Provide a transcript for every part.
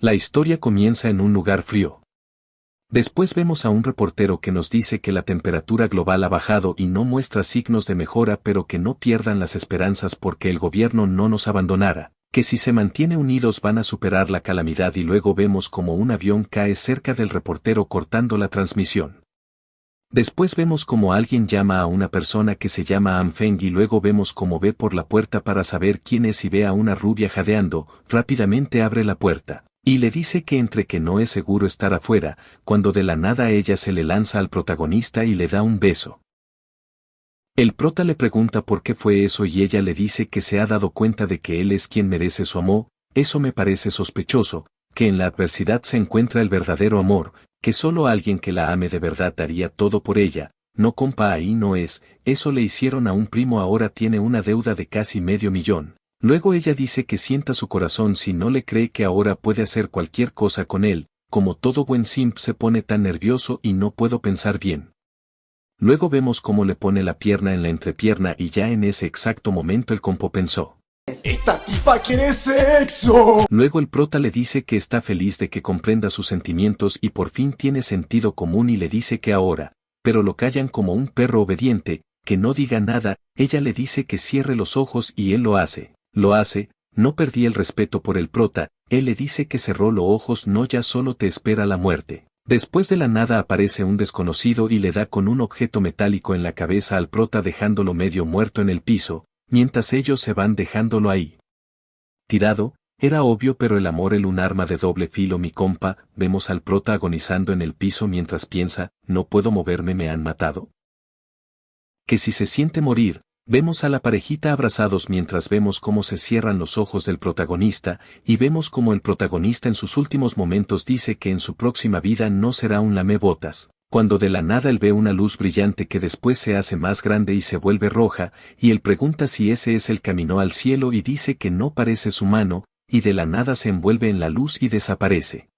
La historia comienza en un lugar frío. Después vemos a un reportero que nos dice que la temperatura global ha bajado y no muestra signos de mejora, pero que no pierdan las esperanzas porque el gobierno no nos abandonará, que si se mantiene unidos van a superar la calamidad, y luego vemos como un avión cae cerca del reportero cortando la transmisión. Después vemos como alguien llama a una persona que se llama Anfeng y luego vemos como ve por la puerta para saber quién es y ve a una rubia jadeando, rápidamente abre la puerta y le dice que entre, que no es seguro estar afuera, cuando de la nada ella se le lanza al protagonista y le da un beso. El prota le pregunta por qué fue eso y ella le dice que se ha dado cuenta de que él es quien merece su amor. Eso me parece sospechoso, que en la adversidad se encuentra el verdadero amor, que solo alguien que la ame de verdad daría todo por ella. No, compa, ahí no es, eso le hicieron a un primo, ahora tiene una deuda de casi $500,000. Luego ella dice que sienta su corazón si no le cree, que ahora puede hacer cualquier cosa con él. Como todo buen simp se pone tan nervioso y no puedo pensar bien. Luego vemos cómo le pone la pierna en la entrepierna y ya en ese exacto momento el compo pensó: ¡esta tipa quiere sexo! Luego el prota le dice que está feliz de que comprenda sus sentimientos y por fin tiene sentido común y le dice que ahora, pero lo callan como un perro obediente, que no diga nada. Ella le dice que cierre los ojos y él lo hace, no perdí el respeto por el prota, él le dice que cerró los ojos, no, ya solo te espera la muerte. Después de la nada aparece un desconocido y le da con un objeto metálico en la cabeza al prota dejándolo medio muerto en el piso, mientras ellos se van dejándolo ahí tirado. Era obvio, pero el amor es un arma de doble filo, mi compa. Vemos al prota agonizando en el piso mientras piensa: no puedo moverme, me han matado. Que si se siente morir. Vemos a la parejita abrazados mientras vemos cómo se cierran los ojos del protagonista, y vemos cómo el protagonista en sus últimos momentos dice que en su próxima vida no será un lamebotas, cuando de la nada él ve una luz brillante que después se hace más grande y se vuelve roja, y él pregunta si ese es el camino al cielo y dice que no parece su mano, y de la nada se envuelve en la luz y desaparece.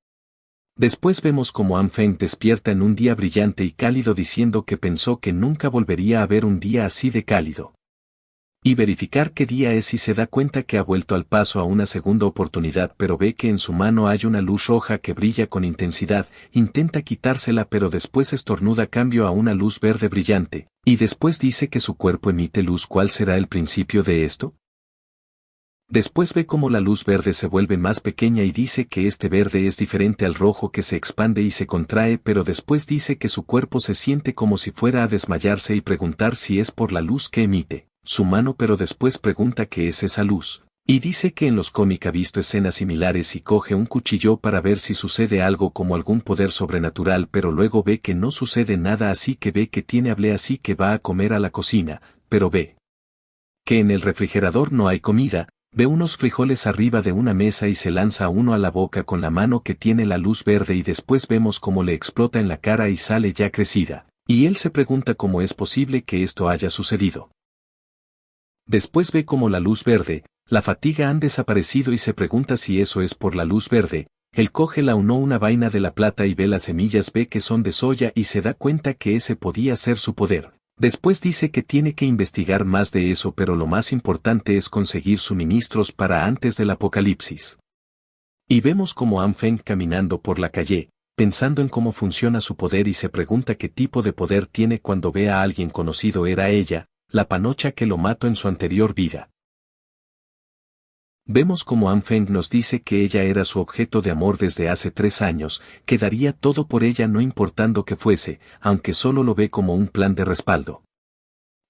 Después vemos como Anfeng despierta en un día brillante y cálido diciendo que pensó que nunca volvería a ver un día así de cálido. Y verificar qué día es y se da cuenta que ha vuelto al paso a una segunda oportunidad, pero ve que en su mano hay una luz roja que brilla con intensidad, intenta quitársela pero después estornuda cambio a una luz verde brillante, y después dice que su cuerpo emite luz. ¿Cuál será el principio de esto? Después ve cómo la luz verde se vuelve más pequeña y dice que este verde es diferente al rojo que se expande y se contrae, pero después dice que su cuerpo se siente como si fuera a desmayarse y preguntar si es por la luz que emite su mano, pero después pregunta qué es esa luz, y dice que en los cómics ha visto escenas similares y coge un cuchillo para ver si sucede algo como algún poder sobrenatural, pero luego ve que no sucede nada, así que ve que tiene hambre, así que va a comer a la cocina, pero ve que en el refrigerador no hay comida. Ve unos frijoles arriba de una mesa y se lanza uno a la boca con la mano que tiene la luz verde y después vemos cómo le explota en la cara y sale ya crecida, y él se pregunta cómo es posible que esto haya sucedido. Después ve cómo la luz verde, la fatiga han desaparecido y se pregunta si eso es por la luz verde. Él coge la una vaina de la plata y ve las semillas, ve que son de soya y se da cuenta que ese podía ser su poder. Después dice que tiene que investigar más de eso, pero lo más importante es conseguir suministros para antes del apocalipsis. Y vemos como Anfeng caminando por la calle, pensando en cómo funciona su poder y se pregunta qué tipo de poder tiene cuando ve a alguien conocido. Era ella, la panocha que lo mató en su anterior vida. Vemos como Anfeng nos dice que ella era su objeto de amor desde hace 3 años, que daría todo por ella no importando que fuese, aunque solo lo ve como un plan de respaldo.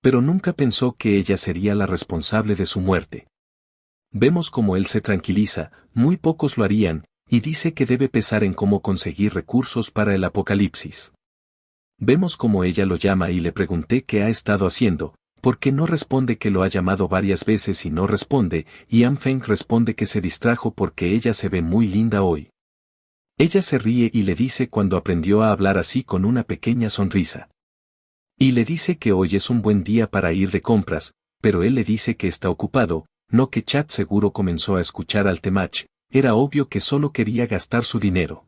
Pero nunca pensó que ella sería la responsable de su muerte. Vemos como él se tranquiliza, muy pocos lo harían, y dice que debe pensar en cómo conseguir recursos para el apocalipsis. Vemos como ella lo llama y le pregunté qué ha estado haciendo, porque no responde, que lo ha llamado varias veces y no responde, y Anfeng responde que se distrajo porque ella se ve muy linda hoy. Ella se ríe y le dice cuando aprendió a hablar así con una pequeña sonrisa. Y le dice que hoy es un buen día para ir de compras, pero él le dice que está ocupado, no, que Chad seguro comenzó a escuchar al temach, era obvio que solo quería gastar su dinero.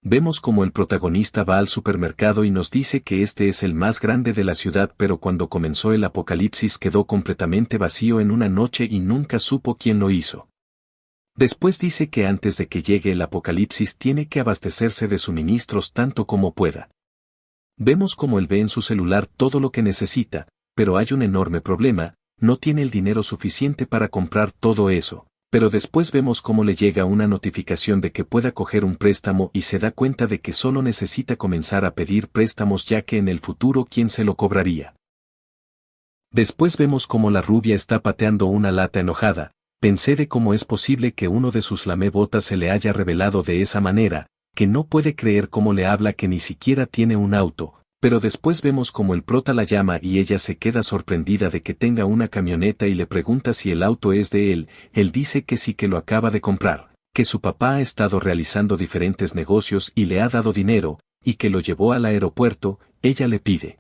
Vemos como el protagonista va al supermercado y nos dice que este es el más grande de la ciudad, pero cuando comenzó el apocalipsis quedó completamente vacío en una noche y nunca supo quién lo hizo. Después dice que antes de que llegue el apocalipsis tiene que abastecerse de suministros tanto como pueda. Vemos como él ve en su celular todo lo que necesita, pero hay un enorme problema, no tiene el dinero suficiente para comprar todo eso. Pero después vemos cómo le llega una notificación de que pueda coger un préstamo y se da cuenta de que solo necesita comenzar a pedir préstamos ya que en el futuro quién se lo cobraría. Después vemos cómo la rubia está pateando una lata enojada. Pensé de cómo es posible que uno de sus lamebotas se le haya revelado de esa manera, que no puede creer cómo le habla que ni siquiera tiene un auto. Pero después vemos como el prota la llama y ella se queda sorprendida de que tenga una camioneta y le pregunta si el auto es de él. Él dice que sí, que lo acaba de comprar, que su papá ha estado realizando diferentes negocios y le ha dado dinero, y que lo llevó al aeropuerto. Ella le pide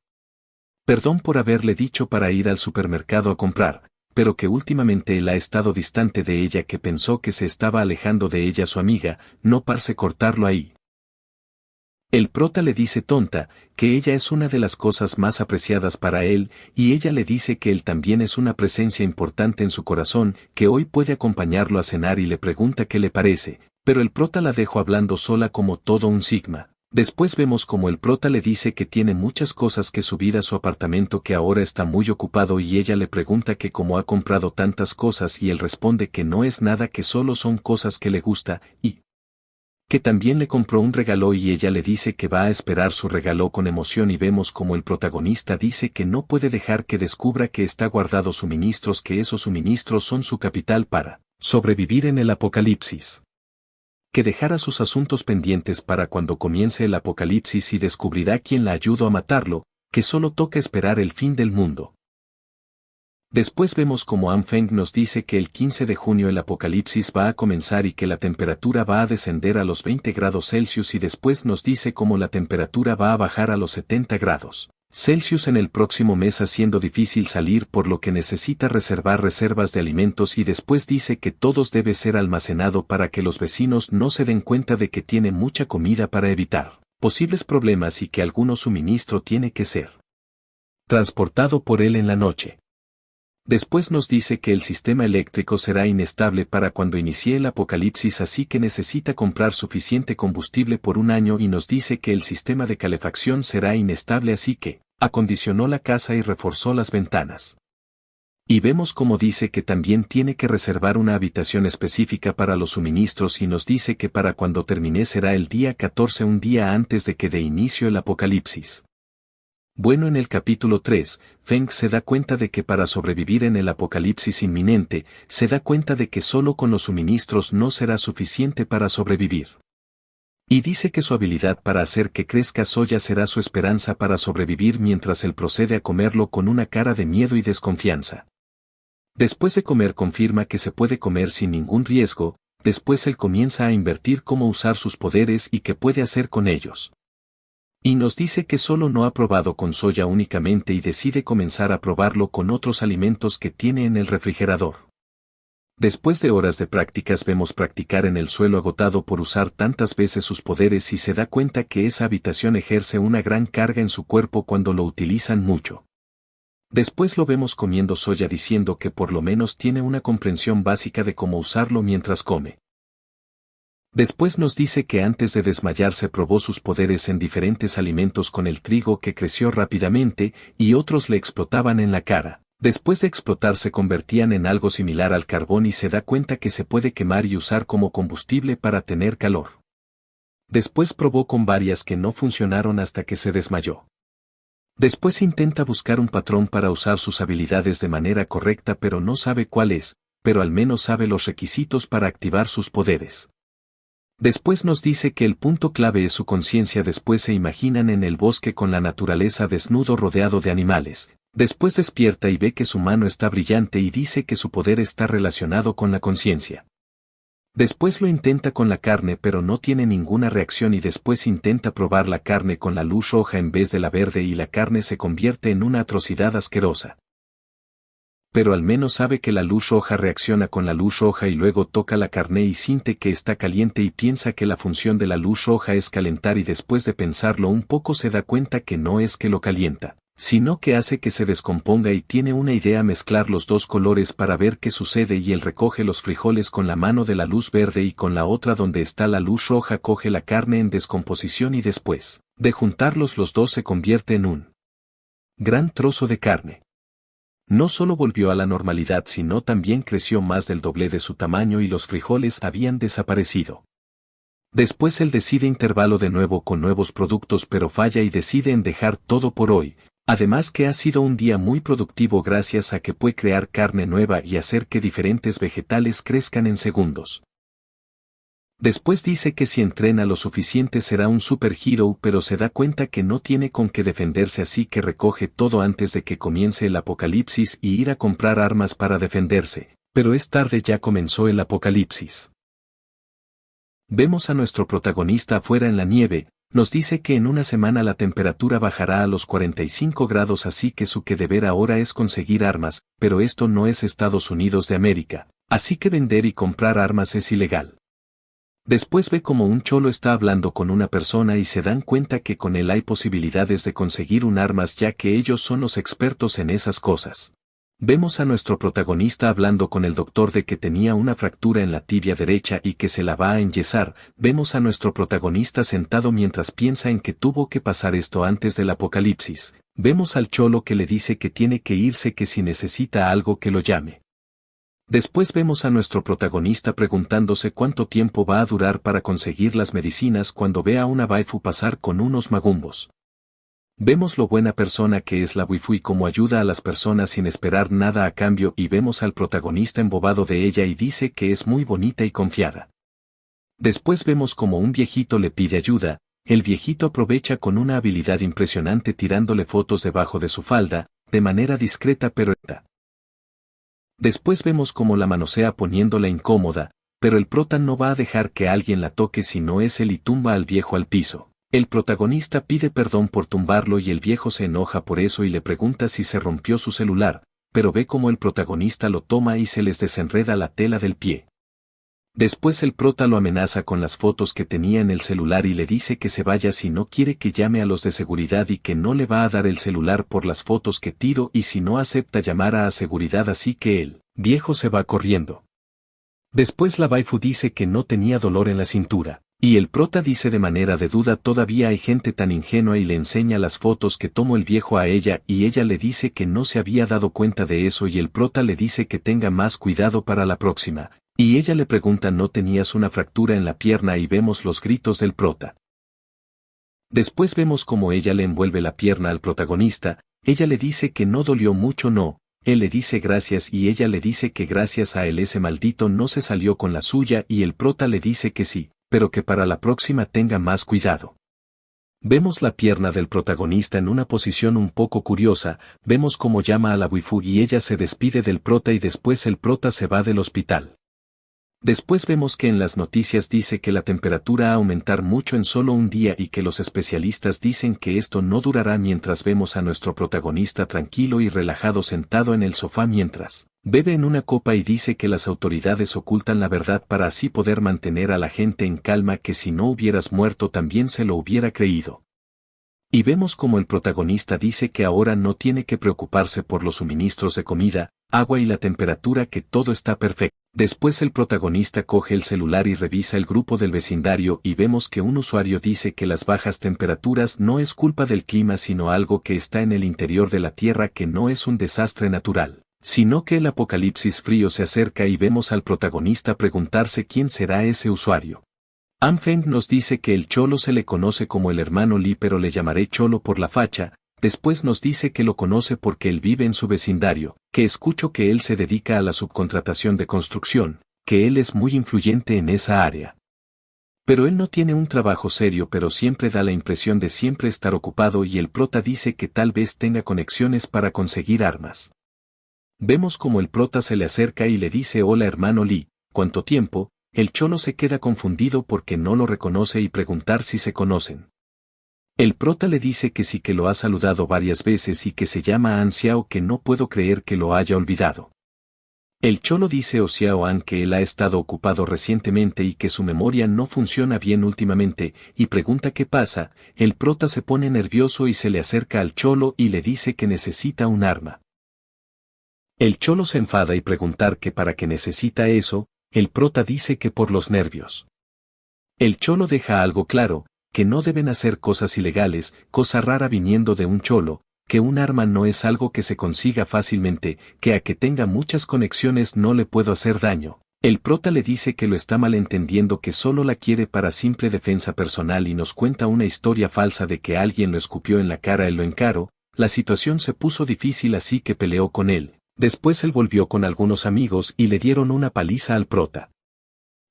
perdón por haberle dicho para ir al supermercado a comprar, pero que últimamente él ha estado distante de ella, que pensó que se estaba alejando de ella su amiga, no parece cortarlo ahí. El prota le dice tonta, que ella es una de las cosas más apreciadas para él, y ella le dice que él también es una presencia importante en su corazón, que hoy puede acompañarlo a cenar y le pregunta qué le parece, pero el prota la dejó hablando sola como todo un sigma. Después vemos como el prota le dice que tiene muchas cosas que subir a su apartamento, que ahora está muy ocupado, y ella le pregunta que cómo ha comprado tantas cosas y él responde que no es nada, que solo son cosas que le gusta, y que también le compró un regalo, y ella le dice que va a esperar su regalo con emoción, y vemos como el protagonista dice que no puede dejar que descubra que está guardado suministros, que esos suministros son su capital para sobrevivir en el apocalipsis. Que dejara sus asuntos pendientes para cuando comience el apocalipsis y descubrirá quién la ayudó a matarlo, que solo toca esperar el fin del mundo. Después vemos como Am Feng nos dice que el 15 de junio el apocalipsis va a comenzar y que la temperatura va a descender a los 20 grados Celsius, y después nos dice cómo la temperatura va a bajar a los 70 grados Celsius en el próximo mes, haciendo difícil salir, por lo que necesita reservar reservas de alimentos, y después dice que todos debe ser almacenado para que los vecinos no se den cuenta de que tiene mucha comida para evitar posibles problemas, y que alguno suministro tiene que ser transportado por él en la noche. Después nos dice que el sistema eléctrico será inestable para cuando inicie el apocalipsis, así que necesita comprar suficiente combustible por un año, y nos dice que el sistema de calefacción será inestable, así que acondicionó la casa y reforzó las ventanas. Y vemos como dice que también tiene que reservar una habitación específica para los suministros, y nos dice que para cuando termine será el día 14, un día antes de que dé inicio el apocalipsis. Bueno, en el capítulo 3, Feng se da cuenta de que para sobrevivir en el apocalipsis inminente, se da cuenta de que solo con los suministros no será suficiente para sobrevivir. Y dice que su habilidad para hacer que crezca soya será su esperanza para sobrevivir, mientras él procede a comerlo con una cara de miedo y desconfianza. Después de comer confirma que se puede comer sin ningún riesgo, después él comienza a invertir cómo usar sus poderes y qué puede hacer con ellos. Y nos dice que solo no ha probado con soya únicamente, y decide comenzar a probarlo con otros alimentos que tiene en el refrigerador. Después de horas de prácticas vemos practicar en el suelo, agotado por usar tantas veces sus poderes, y se da cuenta que esa habitación ejerce una gran carga en su cuerpo cuando lo utilizan mucho. Después lo vemos comiendo soya, diciendo que por lo menos tiene una comprensión básica de cómo usarlo mientras come. Después nos dice que antes de desmayarse probó sus poderes en diferentes alimentos con el trigo, que creció rápidamente, y otros le explotaban en la cara. Después de explotar se convertían en algo similar al carbón, y se da cuenta que se puede quemar y usar como combustible para tener calor. Después probó con varias que no funcionaron hasta que se desmayó. Después intenta buscar un patrón para usar sus habilidades de manera correcta, pero no sabe cuál es, pero al menos sabe los requisitos para activar sus poderes. Después nos dice que el punto clave es su conciencia. Después se imaginan en el bosque con la naturaleza, desnudo, rodeado de animales. Después despierta y ve que su mano está brillante, y dice que su poder está relacionado con la conciencia. Después lo intenta con la carne, pero no tiene ninguna reacción, y después intenta probar la carne con la luz roja en vez de la verde, y la carne se convierte en una atrocidad asquerosa. Pero al menos sabe que la luz roja reacciona con la luz roja, y luego toca la carne y siente que está caliente, y piensa que la función de la luz roja es calentar, y después de pensarlo un poco se da cuenta que no es que lo calienta, sino que hace que se descomponga y tiene una idea mezclar los dos colores para ver qué sucede y él recoge los frijoles con la mano de la luz verde y con la otra donde está la luz roja coge la carne en descomposición y después, de juntarlos los dos se convierte en un gran trozo de carne. No solo volvió a la normalidad sino también creció más del doble de su tamaño y los frijoles habían desaparecido. Después él decide intervalo de nuevo con nuevos productos pero falla y decide en dejar todo por hoy. Además que ha sido un día muy productivo gracias a que puede crear carne nueva y hacer que diferentes vegetales crezcan en segundos. Después dice que si entrena lo suficiente será un superhero pero se da cuenta que no tiene con qué defenderse así que recoge todo antes de que comience el apocalipsis y ir a comprar armas para defenderse, pero es tarde ya comenzó el apocalipsis. Vemos a nuestro protagonista afuera en la nieve. Nos dice que en una semana la temperatura bajará a los 45 grados así que su que deber ahora es conseguir armas, pero esto no es Estados Unidos de América, así que vender y comprar armas es ilegal. Después ve como un cholo está hablando con una persona y se dan cuenta que con él hay posibilidades de conseguir un armas ya que ellos son los expertos en esas cosas. Vemos a nuestro protagonista hablando con el doctor de que tenía una fractura en la tibia derecha y que se la va a enyesar. Vemos a nuestro protagonista sentado mientras piensa en que tuvo que pasar esto antes del apocalipsis. Vemos al cholo que le dice que tiene que irse que si necesita algo que lo llame. Después vemos a nuestro protagonista preguntándose cuánto tiempo va a durar para conseguir las medicinas cuando ve a una waifu pasar con unos magumbos. Vemos lo buena persona que es la waifu y cómo ayuda a las personas sin esperar nada a cambio y vemos al protagonista embobado de ella y dice que es muy bonita y confiada. Después vemos como un viejito le pide ayuda, el viejito aprovecha con una habilidad impresionante tirándole fotos debajo de su falda, de manera discreta pero exacta. Después vemos cómo la manosea poniéndola incómoda, pero el prota no va a dejar que alguien la toque si no es él y tumba al viejo al piso. El protagonista pide perdón por tumbarlo y el viejo se enoja por eso y le pregunta si se rompió su celular, pero ve cómo el protagonista lo toma y se les desenreda la tela del pie. Después el prota lo amenaza con las fotos que tenía en el celular y le dice que se vaya si no quiere que llame a los de seguridad y que no le va a dar el celular por las fotos que tiro y si no acepta llamar a seguridad así que el viejo se va corriendo. Después la waifu dice que no tenía dolor en la cintura. Y el prota dice de manera de duda todavía hay gente tan ingenua y le enseña las fotos que tomó el viejo a ella y ella le dice que no se había dado cuenta de eso y el prota le dice que tenga más cuidado para la próxima. Y ella le pregunta ¿no tenías una fractura en la pierna? Y vemos los gritos del prota. Después vemos cómo ella le envuelve la pierna al protagonista, ella le dice que no dolió mucho no, él le dice gracias y ella le dice que gracias a él ese maldito no se salió con la suya y el prota le dice que sí, pero que para la próxima tenga más cuidado. Vemos la pierna del protagonista en una posición un poco curiosa, vemos cómo llama a la waifu y ella se despide del prota y después el prota se va del hospital. Después vemos que en las noticias dice que la temperatura va a aumentar mucho en solo un día y que los especialistas dicen que esto no durará mientras vemos a nuestro protagonista tranquilo y relajado sentado en el sofá mientras bebe en una copa y dice que las autoridades ocultan la verdad para así poder mantener a la gente en calma que si no hubieras muerto también se lo hubiera creído. Y vemos como el protagonista dice que ahora no tiene que preocuparse por los suministros de comida, agua y la temperatura que todo está perfecto. Después el protagonista coge el celular y revisa el grupo del vecindario y vemos que un usuario dice que las bajas temperaturas no es culpa del clima sino algo que está en el interior de la Tierra que no es un desastre natural, sino que el apocalipsis frío se acerca y vemos al protagonista preguntarse quién será ese usuario. Anfeng nos dice que el cholo se le conoce como el hermano Lee pero le llamaré cholo por la facha. Después nos dice que lo conoce porque él vive en su vecindario, que escucho que él se dedica a la subcontratación de construcción, que él es muy influyente en esa área. Pero él no tiene un trabajo serio pero siempre da la impresión de siempre estar ocupado y el prota dice que tal vez tenga conexiones para conseguir armas. Vemos como el prota se le acerca y le dice hola hermano Lee, ¿cuánto tiempo? El cholo se queda confundido porque no lo reconoce y preguntar si se conocen. El prota le dice que sí que lo ha saludado varias veces y que se llama Anxiao que no puedo creer que lo haya olvidado. El cholo dice a Xiaoan que él ha estado ocupado recientemente y que su memoria no funciona bien últimamente, y pregunta qué pasa. El prota se pone nervioso y se le acerca al cholo y le dice que necesita un arma. El cholo se enfada y preguntar que para qué necesita eso. El prota dice que por los nervios. El cholo deja algo claro, que no deben hacer cosas ilegales, cosa rara viniendo de un cholo, que un arma no es algo que se consiga fácilmente, que a que tenga muchas conexiones no le puedo hacer daño. El prota le dice que lo está malentendiendo, que solo la quiere para simple defensa personal y nos cuenta una historia falsa de que alguien lo escupió en la cara. Él lo encaró. La situación se puso difícil, así que peleó con él. Después él volvió con algunos amigos y le dieron una paliza al prota.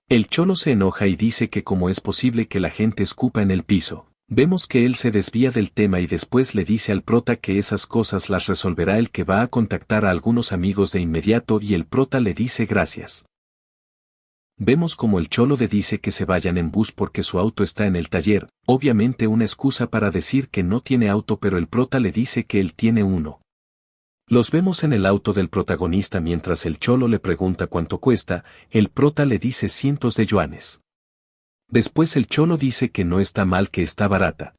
El cholo se enoja y dice que cómo es posible que la gente escupa en el piso. Vemos que él se desvía del tema y después le dice al prota que esas cosas las resolverá él, que va a contactar a algunos amigos de inmediato, y el prota le dice gracias. Vemos como el cholo le dice que se vayan en bus porque su auto está en el taller, obviamente una excusa para decir que no tiene auto, pero el prota le dice que él tiene uno. Los vemos en el auto del protagonista mientras el cholo le pregunta cuánto cuesta. El prota le dice cientos de yuanes. Después el cholo dice que no está mal, que está barata.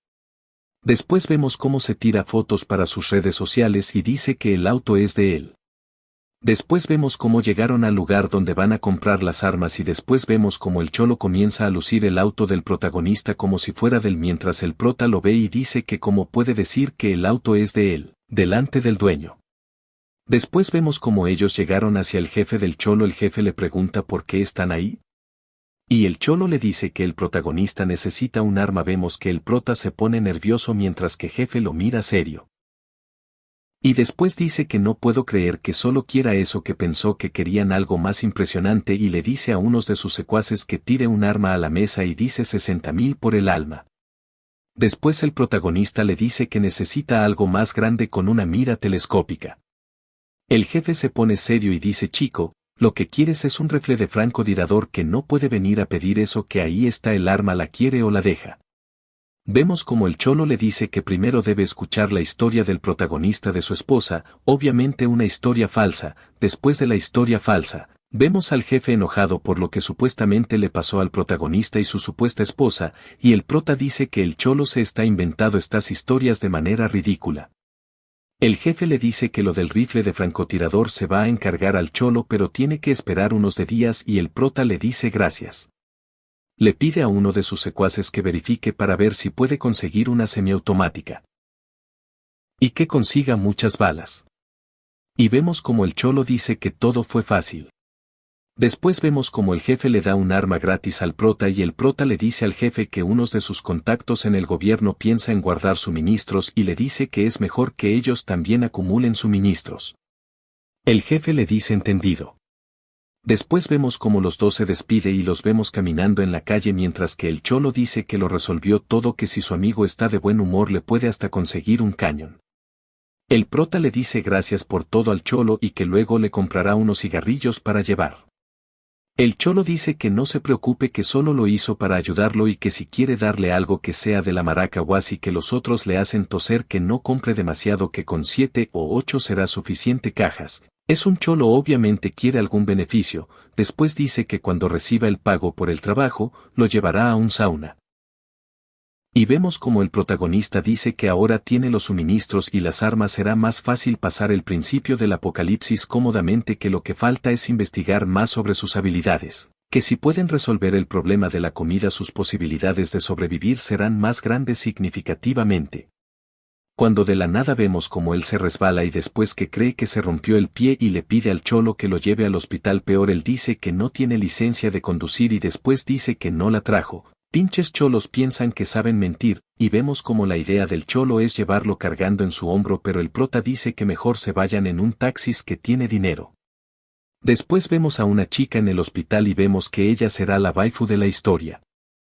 Después vemos cómo se tira fotos para sus redes sociales y dice que el auto es de él. Después vemos cómo llegaron al lugar donde van a comprar las armas y después vemos cómo el cholo comienza a lucir el auto del protagonista como si fuera del, mientras el prota lo ve y dice que cómo puede decir que el auto es de él, delante del dueño. Después vemos cómo ellos llegaron hacia el jefe del cholo. El jefe le pregunta por qué están ahí. Y el cholo le dice que el protagonista necesita un arma. Vemos que el prota se pone nervioso mientras que jefe lo mira serio. Y después dice que no puedo creer que solo quiera eso, que pensó que querían algo más impresionante, y le dice a unos de sus secuaces que tire un arma a la mesa y dice 60.000 por el alma. Después el protagonista le dice que necesita algo más grande con una mira telescópica. El jefe se pone serio y dice: chico, lo que quieres es un rifle de francotirador, que no puede venir a pedir eso, que ahí está el arma, la quiere o la deja. Vemos como el cholo le dice que primero debe escuchar la historia del protagonista de su esposa, obviamente una historia falsa. Después de la historia falsa, vemos al jefe enojado por lo que supuestamente le pasó al protagonista y su supuesta esposa, y el prota dice que el cholo se está inventando estas historias de manera ridícula. El jefe le dice que lo del rifle de francotirador se va a encargar al cholo, pero tiene que esperar unos días, y el prota le dice gracias. Le pide a uno de sus secuaces que verifique para ver si puede conseguir una semiautomática. Y que consiga muchas balas. Y vemos como el cholo dice que todo fue fácil. Después vemos como el jefe le da un arma gratis al prota, y el prota le dice al jefe que unos de sus contactos en el gobierno piensa en guardar suministros y le dice que es mejor que ellos también acumulen suministros. El jefe le dice entendido. Después vemos como los dos se despide y los vemos caminando en la calle mientras que el cholo dice que lo resolvió todo, que si su amigo está de buen humor le puede hasta conseguir un cañón. El prota le dice gracias por todo al cholo y que luego le comprará unos cigarrillos para llevar. El cholo dice que no se preocupe, que solo lo hizo para ayudarlo y que si quiere darle algo que sea de la maraca o así que los otros le hacen toser, que no compre demasiado, que con 7 o 8 será suficiente cajas. Es un cholo, obviamente quiere algún beneficio. Después dice que cuando reciba el pago por el trabajo, lo llevará a un sauna. Y vemos como el protagonista dice que ahora tiene los suministros y las armas, será más fácil pasar el principio del apocalipsis cómodamente, que lo que falta es investigar más sobre sus habilidades, que si pueden resolver el problema de la comida sus posibilidades de sobrevivir serán más grandes significativamente. Cuando de la nada vemos como él se resbala y después que cree que se rompió el pie y le pide al cholo que lo lleve al hospital. Peor, él dice que no tiene licencia de conducir y después dice que no la trajo. Pinches cholos piensan que saben mentir, y vemos como la idea del cholo es llevarlo cargando en su hombro, pero el prota dice que mejor se vayan en un taxis, que tiene dinero. Después vemos a una chica en el hospital y vemos que ella será la waifu de la historia.